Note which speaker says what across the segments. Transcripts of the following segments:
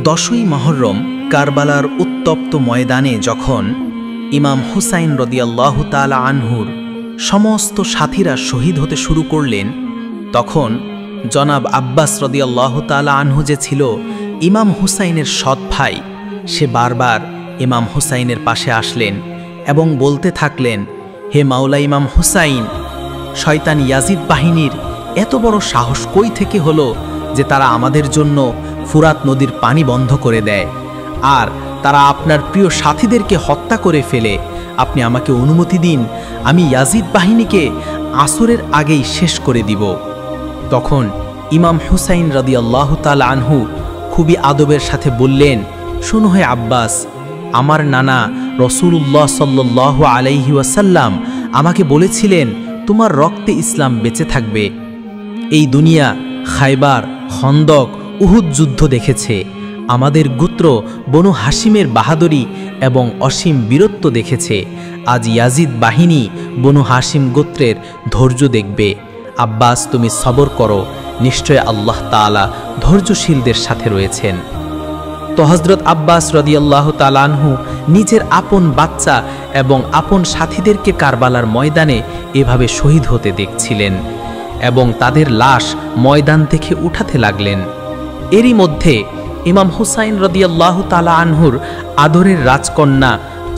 Speaker 1: 10ই মুহররম কারবালার উত্তপ্ত ময়দানে যখন ইমাম হুসাইন রাদিয়াল্লাহু তাআলা আনহুর সমস্ত সাথীরা শহীদ হতে শুরু করলেন, তখন জনাব আব্বাস রাদিয়াল্লাহু তাআলা আনহু যে ছিল ইমাম হুসাইনের সৎ ভাই, সে বারবার ইমাম হুসাইনের পাশে আসলেন এবং বলতে থাকলেন, হে মাওলা ইমাম হুসাইন, শয়তান ইয়াজিদ বাহিনীর এত বড় সাহস কই থেকে হলো যে তারা আমাদের জন্য ফুরাত নদীর পানি বন্ধ করে দেয়, আর তারা আপনার প্রিয় সাথীদেরকে হত্যা করে ফেলে। আপনি আমাকে অনুমতি দিন, আমি ইয়াজিদ বাহিনীকে আসরের আগেই শেষ করে দিব। তখন ইমাম হুসাইন রাদিয়াল্লাহু তাআলা আনহু খুবই আদবের সাথে বললেন, শোনো হে আব্বাস, আমার নানা রাসূলুল্লাহ সাল্লাল্লাহু আলাইহি ওয়াসাল্লাম আমাকে বলেছিলেন তোমার রক্তে ইসলাম বেঁচে থাকবে। এই দুনিয়া খায়বার, খন্দক, উহুদ যুদ্ধ দেখেছে, আমাদের গোত্র বনু হাশিমের বাহাদুরি এবং অসীম বীরত্ব দেখেছে। আজ ইয়াজিদ বাহিনী বনু হাশিম গোত্রের ধৈর্য দেখবে। আব্বাস, তুমি সবর করো, নিশ্চয় আল্লাহ তাআলা ধৈর্যশীলদের সাথে রয়েছেন। তো হযরত আব্বাস রাদিয়াল্লাহু তাআলা আনহু নিজের আপন বাচ্চা এবং আপন সাথীদেরকে কারবালার ময়দানে এভাবে শহীদ হতে দেখছিলেন এবং তাদের লাশ ময়দান থেকে উঠাতে লাগলেন। এরই মধ্যে ইমাম হুসাইন রাদিয়াল্লাহু তাআলা আনহুর আদরের রাজকন্যা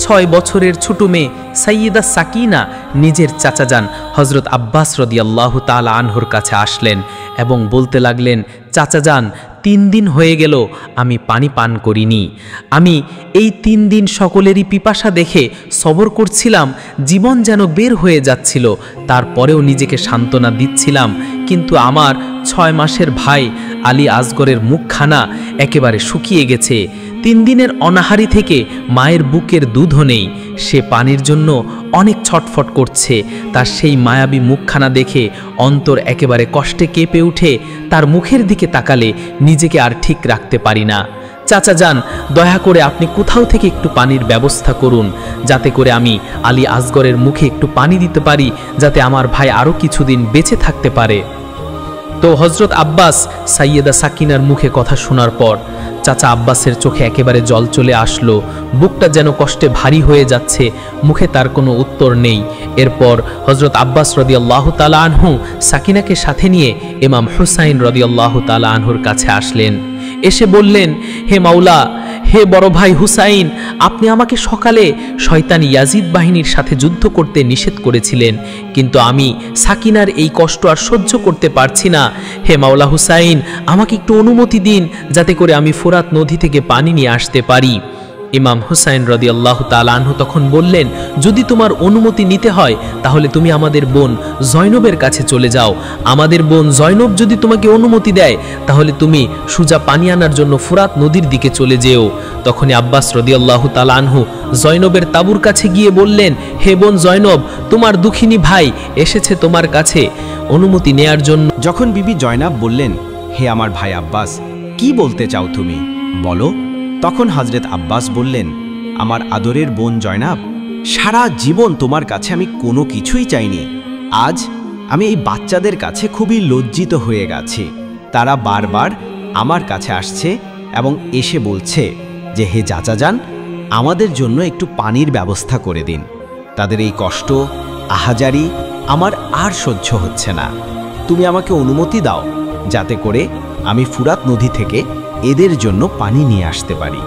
Speaker 1: 6 বছরের ছোট মেয়ে সাইয়্যিদা সাকিনা নিজের চাচাজান হযরত আব্বাস রাদিয়াল্লাহু তাআলা আনহুর কাছে আসলেন এবং বলতে লাগলেন, চাচাজান, 3 দিন হয়ে গেল আমি পানি পান করিনি। আমি এই 3 দিন সকলেরই পিপাসা দেখে সবর করছিলাম, জীবন যেন বের হয়ে যাচ্ছিল, তারপরেও নিজেকে সান্ত্বনা দিচ্ছিলাম, কিন্তু আমার 6 মাসের ভাই আলী আসগরের মুখখানা একেবারে শুকিয়ে গেছে। 3 দিনের অনাহারি থেকে মায়ের বুকের দুধও নেই, সে পানির জন্য অনেক ছটফট করছে। তার সেই মায়াবী মুখখানা দেখে অন্তর একেবারে কষ্টে কেঁপে উঠে, তার মুখের দিকে তাকালে নিজেকে আর ঠিক রাখতে পারি না। চাচা যান, দয়া করে আপনি কোথাও থেকে একটু পানির ব্যবস্থা করুন, যাতে করে আমি আলী আসগরের মুখে একটু পানি দিতে পারি, যাতে আমার ভাই আরও কিছুদিন বেঁচে থাকতে পারে। তো হযরত আব্বাস সাইয়্যিদা সাকিনার মুখে কথা শোনার পর চাচা আব্বাসের চোখে একেবারে জল চলে আসলো, বুকটা যেন কষ্টে ভারী হয়ে যাচ্ছে, মুখে তার কোনো উত্তর নেই। এরপর হযরত আব্বাস রাদিয়াল্লাহু তাআলা আনহু সাকিনাকে সাথে নিয়ে ইমাম হুসাইন রাদিয়াল্লাহু তাআলা আনহুর কাছে আসলেন। এসে বললেন, হে মাওলা, হে বড় ভাই হুসাইন, আপনি আমাকে সকালে শয়তান ইয়াজিদ বাহিনীর সাথে যুদ্ধ করতে নিষেধ করেছিলেন, কিন্তু আমি সাকিনার এই কষ্ট আর সহ্য করতে পারছি না। হে মাওলা হুসাইন, আমাকে একটু অনুমতি দিন, যাতে করে আমি ফুরাত নদী থেকে পানি নিয়ে আসতে পারি। ইমাম হুসাইন রাদিয়াল্লাহু তাআলা আনহু তখন বললেন, যদি তোমার অনুমতি নিতে হয় তাহলে তুমি আমাদের বোন জয়নবের কাছে চলে যাও। আমাদের বোন জয়নব যদি তোমাকে অনুমতি দেয় তাহলে তুমি সুজা পানি আনার জন্য ফুরাত নদীর দিকে চলে যেও। তখনই আব্বাস রাদিয়াল্লাহু তাআলা আনহু জয়নবের তাঁবুর কাছে গিয়ে বললেন, হে বোন জয়নব, তোমার দুঃখিনী ভাই এসেছে তোমার কাছে অনুমতি নেয়ার জন্য।
Speaker 2: যখন বিবি জয়নাব বললেন, হে আমার ভাই আব্বাস, কি বলতে চাও তুমি, বলো। তখন হযরত আব্বাস বললেন, আমার আদরের বোন জয়নাব, সারা জীবন তোমার কাছে আমি কোনো কিছুই চাইনি। আজ আমি এই বাচ্চাদের কাছে খুবই লজ্জিত হয়ে গেছি। তারা বারবার আমার কাছে আসছে এবং এসে বলছে যে, হে চাচাজান, আমাদের জন্য একটু পানির ব্যবস্থা করে দিন। তাদের এই কষ্ট, আহাজারি আমার আর সহ্য হচ্ছে না। তুমি আমাকে অনুমতি দাও, যাতে করে আমি ফুরাত নদী থেকে এদের জন্য পানি নিয়ে আসতে পারি।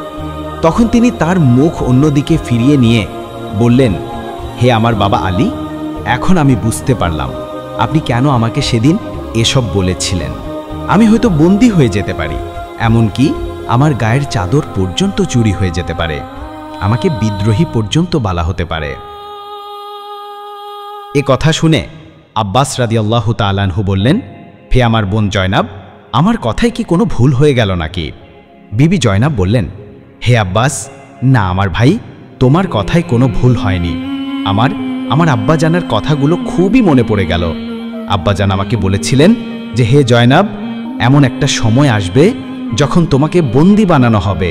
Speaker 2: তখন তিনি তার মুখ অন্যদিকে ফিরিয়ে নিয়ে বললেন, হে আমার বাবা আলী, এখন আমি বুঝতে পারলাম আপনি কেন আমাকে সেদিন এসব বলেছিলেন। আমি হয়তো বন্দী হয়ে যেতে পারি, এমনকি আমার গায়ের চাদর পর্যন্ত চুরি হয়ে যেতে পারে, আমাকে বিদ্রোহী পর্যন্ত বলা হতে পারে। এ কথা শুনে আব্বাস রাদিয়াল্লাহু তাআলা আনহু বললেন, হে আমার বোন জয়নাব, আমার কথায় কি কোনো ভুল হয়ে গেল নাকি? বিবি জয়নাব বললেন, হে আব্বাস, না আমার ভাই, তোমার কথায় কোনো ভুল হয়নি। আমার আব্বাজানের কথাগুলো খুবই মনে পড়ে গেল। আব্বাজান আমাকে বলেছিলেন যে, হে জয়নাব, এমন একটা সময় আসবে যখন তোমাকে বন্দী বানানো হবে,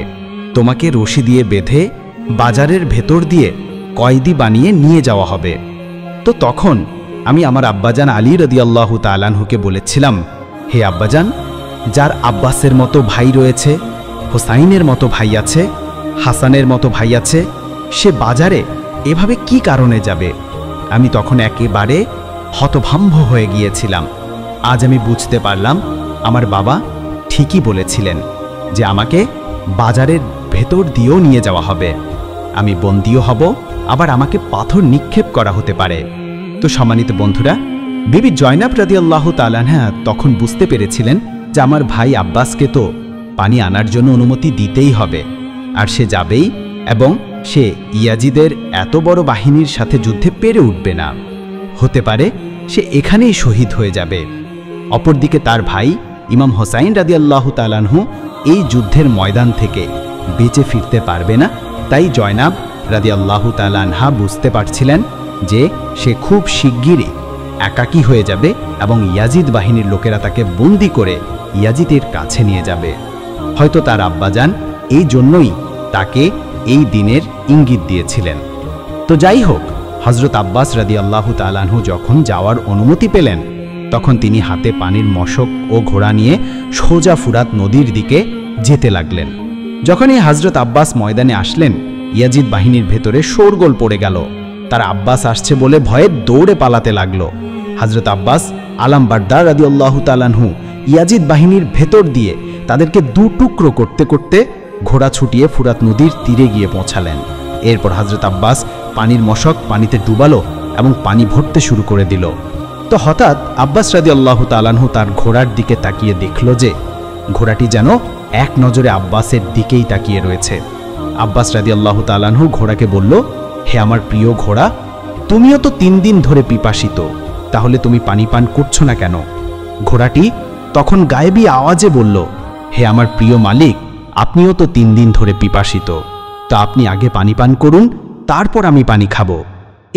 Speaker 2: তোমাকে রশি দিয়ে বেঁধে বাজারের ভেতর দিয়ে কয়েদি বানিয়ে নিয়ে যাওয়া হবে। তো তখন আমি আমার আব্বাজান আলী রাদিয়াল্লাহু তাআলা আনহুকে বলেছিলাম, হে আব্বাজান, যার আব্বাসের মতো ভাই রয়েছে, হোসাইনের মতো ভাই আছে, হাসানের মতো ভাই আছে, সে বাজারে এভাবে কি কারণে যাবে? আমি তখন একেবারে হতভম্ব হয়ে গিয়েছিলাম। আজ আমি বুঝতে পারলাম আমার বাবা ঠিকই বলেছিলেন যে আমাকে বাজারের ভেতর দিয়েও নিয়ে যাওয়া হবে। আমি বন্দিও হব, আবার আমাকে পাথর নিক্ষেপ করা হতে পারে। তো সম্মানিত বন্ধুরা, বিবি জয়নাব রাদিয়াল্লাহু তাআলা আনহা তখন বুঝতে পেরেছিলেন যে আমার ভাই আব্বাসকে তো পানি আনার জন্য অনুমতি দিতেই হবে, আর সে যাবেই, এবং সে ইয়াজিদের এত বড় বাহিনীর সাথে যুদ্ধে পেরে উঠবে না। হতে পারে সে এখানেই শহীদ হয়ে যাবে। অপরদিকে তার ভাই ইমাম হোসাইন রাদিয়াল্লাহু তাআলা আনহু এই যুদ্ধের ময়দান থেকে বেঁচে ফিরতে পারবে না। তাই জয়নাব রাদিয়াল্লাহু তাআলা আনহা বুঝতে পারছিলেন যে সে খুব শিগগিরই একাকী হয়ে যাবে এবং ইয়াজিদ বাহিনীর লোকেরা তাকে বন্দি করে ইয়াজিদের কাছে নিয়ে যাবে। হয়তো তার আব্বাজান এই জন্যই তাকে এই দিনের ইঙ্গিত দিয়েছিলেন। তো যাই হোক, হযরত আব্বাস রাদিয়াল্লাহু তাআলা আনহু যখন যাওয়ার অনুমতি পেলেন, তখন তিনি হাতে পানির মশক ও ঘোড়া নিয়ে সোজা ফুরাত নদীর দিকে যেতে লাগলেন। যখনই হযরত আব্বাস ময়দানে আসলেন, ইয়াজিদ বাহিনীর ভেতরে শোরগোল পড়ে গেল। তার আব্বাস আসছে বলে ভয়ে দৌড়ে পালাতে লাগলো। হযরত আব্বাস আলামবারদার রাদিয়াল্লাহু তাআলা আনহু ইয়াজিদ বাহিনীর ভেতর দিয়ে তাদেরকে দু টুকরো করতে করতে ঘোড়া ছুটিয়ে ফুরাত নদীর তীরে গিয়ে পৌঁছালেন। এরপর হযরত আব্বাস পানির মশক পানিতে ডুবালো এবং পানি ভরতে শুরু করে দিল। তো হঠাৎ আব্বাস রাদিয়াল্লাহু তাআলা আনহু তার ঘোড়ার দিকে তাকিয়ে দেখল যে ঘোড়াটি যেন এক নজরে আব্বাসের দিকেই তাকিয়ে রয়েছে। আব্বাস রাদিয়াল্লাহু তাআলা আনহু ঘোড়াকে বলল, হে আমার প্রিয় ঘোড়া, তুমিও তো 3 দিন ধরে পিপাসিত, তাহলে তুমি পানি পান করছো না কেন? ঘোড়াটি তখন গায়েবী আওয়াজে বলল, হে আমার প্রিয় মালিক, আপনিও তো 3 দিন ধরে পিপাসিত, তা আপনি আগে পানি পান করুন, তারপর আমি পানি খাবো।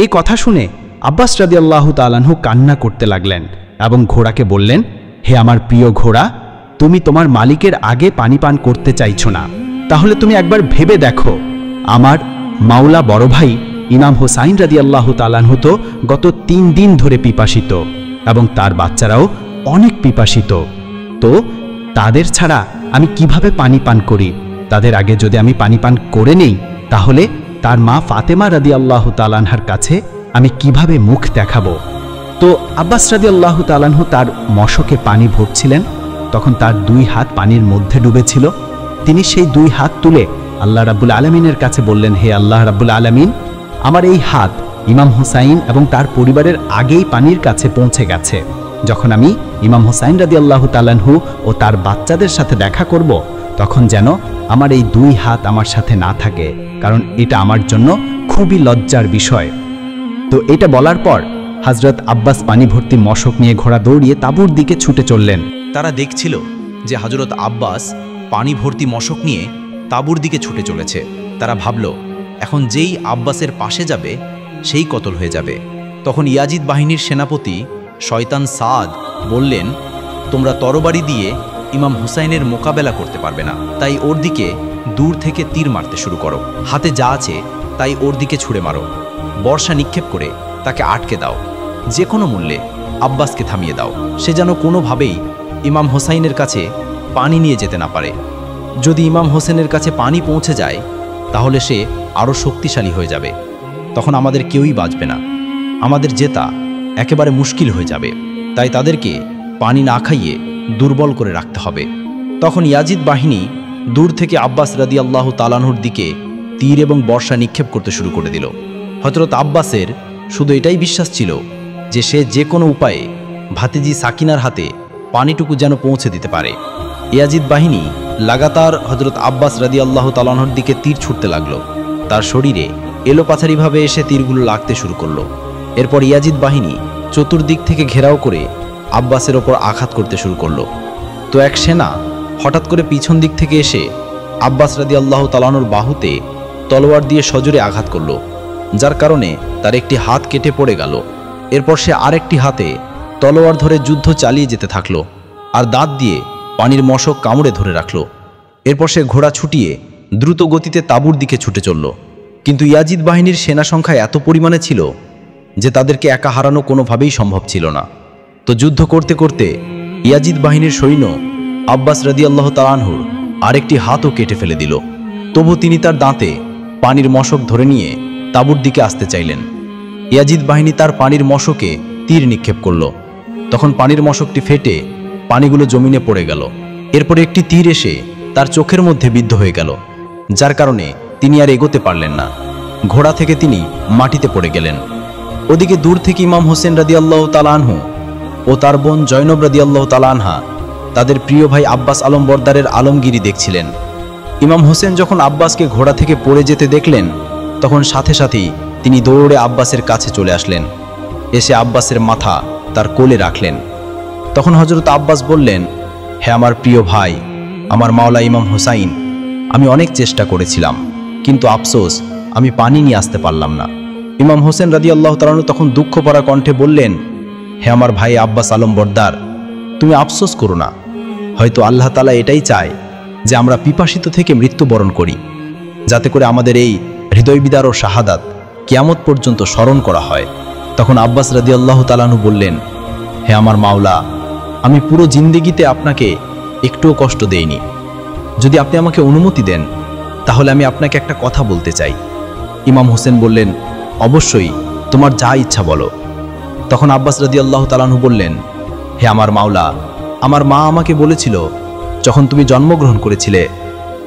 Speaker 2: এই কথা শুনে আব্বাস রাদিয়াল্লাহু তাআলা আনহু কান্না করতে লাগলেন এবং ঘোড়াকে বললেন, হে আমার প্রিয় ঘোড়া, তুমি তোমার মালিকের আগে পানি পান করতে চাইছো না, তাহলে তুমি একবার ভেবে দেখো, আমার মাওলা বড় ভাই ইমাম হোসাইন রাদিয়াল্লাহু তাআলা আনহু তো গত 3 দিন ধরে পিপাসিত এবং তার বাচ্চারাও অনেক পিপাসিত। তো তাদের ছাড়া আমি কিভাবে পানি পান করি? তাদের আগে যদি আমি পানি পান করে নেই, তাহলে তার মা ফাতেমা রাদিয়াল্লাহু তাআলা আনহার কাছে আমি কিভাবে মুখ দেখাবো? তো আব্বাস রাদিয়াল্লাহু তাআলা আনহু তার মশকে পানি ভরছিলেন। তখন তার 2 হাত পানির মধ্যে ডুবেছিল। তিনি সেই 2 হাত তুলে আল্লাহ রাব্বুল আলামিনের কাছে বললেন, হে আল্লাহ রাব্বুল আলামিন, আমার এই হাত ইমাম হোসাইন এবং তার পরিবারের আগেই পানির কাছে পৌঁছে গেছে। যখন আমি ইমাম হোসাইন রাদিয়াল্লাহু তাআলা আনহু ও তার বাচ্চাদের সাথে দেখা করব, তখন যেন আমার এই 2 হাত আমার সাথে না থাকে, কারণ এটা আমার জন্য খুবই লজ্জার বিষয়। তো এটা বলার পর হযরত আব্বাস পানি ভর্তি মশক নিয়ে ঘোড়া দৌড়িয়ে তাঁবুর দিকে ছুটে চললেন।
Speaker 1: তারা দেখছিল যে হযরত আব্বাস পানি ভর্তি মশক নিয়ে তাঁবুর দিকে ছুটে চলেছে। তারা ভাবল, এখন যেই আব্বাসের পাশে যাবে সেই কতল হয়ে যাবে। তখন ইয়াজিদ বাহিনীর সেনাপতি শয়তান সাদ বললেন, তোমরা তরবারি দিয়ে ইমাম হুসাইনের মোকাবেলা করতে পারবে না, তাই ওর দিকে দূর থেকে তীর মারতে শুরু করো। হাতে যা আছে তাই ওর দিকে ছুঁড়ে মারো। বর্ষা নিক্ষেপ করে তাকে আটকে দাও। যে কোনো মূল্যে আব্বাসকে থামিয়ে দাও, সে যেন কোনোভাবেই ইমাম হোসাইনের কাছে পানি নিয়ে যেতে না পারে। যদি ইমাম হোসেনের কাছে পানি পৌঁছে যায়, তাহলে সে আরও শক্তিশালী হয়ে যাবে। তখন আমাদের কেউই বাঁচবে না, আমাদের জেতা একেবারে মুশকিল হয়ে যাবে। তাই তাদেরকে পানি না খাইয়ে দুর্বল করে রাখতে হবে। তখন ইয়াজিদ বাহিনী দূর থেকে আব্বাস রাদিয়াল্লাহু তাআলা আনহুর দিকে তীর এবং বর্ষা নিক্ষেপ করতে শুরু করে দিল। হযরত আব্বাসের শুধু এটাই বিশ্বাস ছিল যে সে যে কোনো উপায়ে ভাতিজি সাকিনার হাতে পানিটুকু যেন পৌঁছে দিতে পারে। ইয়াজিদ বাহিনী লাগাতার হযরত আব্বাস রাদিয়াল্লাহু তাআলা আনহুর দিকে তীর ছুটতে লাগলো। তার শরীরে এলোপাথারিভাবে এসে তীরগুলো লাগতে শুরু করলো। এরপর ইয়াজিদ বাহিনী চতুর্দিক থেকে ঘেরাও করে আব্বাসের ওপর আঘাত করতে শুরু করলো। তো এক সেনা হঠাৎ করে পিছন দিক থেকে এসে আব্বাস রাদিয়াল্লাহু তাআলা আনহুর বাহুতে তলোয়ার দিয়ে সজোরে আঘাত করলো, যার কারণে তার একটি হাত কেটে পড়ে গেল। এরপর সে আরেকটি হাতে তলোয়ার ধরে যুদ্ধ চালিয়ে যেতে থাকলো আর দাঁত দিয়ে পানির মশক কামড়ে ধরে রাখলো। এরপর সে ঘোড়া ছুটিয়ে দ্রুত গতিতে তাঁবুর দিকে ছুটে চলল। কিন্তু ইয়াজিদ বাহিনীর সেনা সংখ্যা এত পরিমাণে ছিল যে তাদেরকে একা হারানো কোনোভাবেই সম্ভব ছিল না। তো যুদ্ধ করতে করতে ইয়াজিদ বাহিনীর সৈন্য আব্বাস রাদিয়াল্লাহু তাআলা আনহুর
Speaker 3: আরেকটি হাতও কেটে ফেলে দিল। তবু তিনি তার দাঁতে পানির মশক ধরে নিয়ে তাঁবুর দিকে আসতে চাইলেন। ইয়াজিদ বাহিনী তার পানির মশকে তীর নিক্ষেপ করল। তখন পানির মশকটি ফেটে পানিগুলো জমিনে পড়ে গেল। এরপরে একটি তীর এসে তার চোখের মধ্যে বিদ্ধ হয়ে গেল, যার কারণে তিনি আর এগোতে পারলেন না। ঘোড়া থেকে তিনি মাটিতে পড়ে গেলেন। ওদিকে দূর থেকে ইমাম হোসেন রাদিয়াল্লাহু তাআলা আনহু ও তার বোন জয়নব রাদিয়াল্লাহু তাআলা আনহা তাদের প্রিয় ভাই আব্বাস আলম বরদারের আলমগিরি দেখছিলেন। ইমাম হোসেন যখন আব্বাসকে ঘোড়া থেকে পড়ে যেতে দেখলেন, তখন সাথে সাথেই তিনি দৌড়ে আব্বাসের কাছে চলে আসলেন। এসে আব্বাসের মাথা তার কোলে রাখলেন। তখন হযরত আব্বাস বললেন, হে আমার প্রিয় ভাই, আমার মাওলা ইমাম হোসাইন, আমি অনেক চেষ্টা করেছিলাম, কিন্তু আফসোস আমি পানি নিয়ে আসতে পারলাম না। ইমাম হোসেন রাদিয়াল্লাহু তাআলা আনহু তখন দুঃখ ভরা কণ্ঠে বললেন, হে আমার ভাই আব্বাস আলম বরদার, তুমি আফসোস করো না। হয়তো আল্লাহ তাআলা এটাই চায় যে আমরা পিপাসিত থেকে মৃত্যুবরণ করি, যাতে করে আমাদের এই হৃদয়বিদার ও শাহাদাত কিয়ামত পর্যন্ত স্মরণ করা হয়। তখন আব্বাস রাদিয়াল্লাহু তাআলা আনহু বললেন, হে আমার মাওলা, আমি পুরো জিন্দেগিতে আপনাকে একটুও কষ্ট দেইনি। যদি আপনি আমাকে অনুমতি দেন, তাহলে আমি আপনাকে একটা কথা বলতে চাই। ইমাম হোসেন বললেন, অবশ্যই, তোমার যা ইচ্ছা বলো। তখন আব্বাস রাদিয়াল্লাহু তাআলা আনহু বললেন, হে আমার মাওলা, আমার মা আমাকে বলেছিল, যখন তুমি জন্মগ্রহণ করেছিলে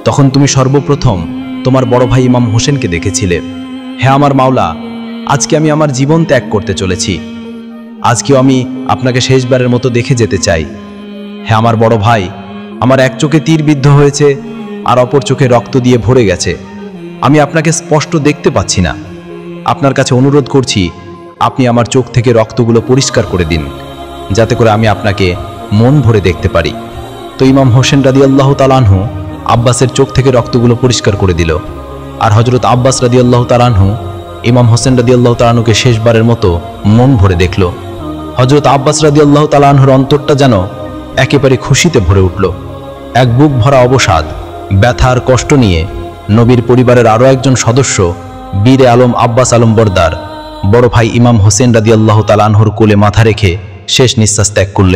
Speaker 3: তখন তুমি সর্বপ্রথম তোমার বড় ভাই ইমাম হোসেনকে দেখেছিলে। হে আমার মাওলা, আজকে আমি আমার জীবন ত্যাগ করতে চলেছি। আজকেও আমি আপনাকে শেষবারের মতো দেখে যেতে চাই। হে আমার বড় ভাই, আমার এক চোখে তীর বিদ্ধ হয়েছে, আর অপর চোখে রক্ত দিয়ে ভরে গেছে। আমি আপনাকে স্পষ্ট দেখতে পাচ্ছি না। আপনার কাছে অনুরোধ করছি, আপনি আমার চোখ থেকে রক্তগুলো পরিষ্কার করে দিন, যাতে করে আমি আপনাকে মন ভরে দেখতে পারি। তো ইমাম হোসেন রাদিয়াল্লাহু তাআলা আনহু আব্বাসের চোখ থেকে রক্তগুলো পরিষ্কার করে দিল। আর হযরত আব্বাস রাদিয়াল্লাহু তাআলা আনহু ইমাম হোসেন রাদিয়াল্লাহু তাআলা আনহুকে শেষবারের মতো মন ভরে দেখল। হযরত আব্বাস রাদিয়াল্লাহু তাআলা আনহুর অন্তরটা যেন একেবারে খুশিতে ভরে উঠল। এক বুক ভরা অবসাদ, ব্যথা আর কষ্ট নিয়ে নবীর পরিবারের আরও একজন সদস্য বীরে আলম আব্বাস আলম বরদার বড় ভাই ইমাম হোসেন রাদিয়াল্লাহু তাআলা আনহুর কোলে মাথা রেখে শেষ নিঃশ্বাস ত্যাগ করলেন।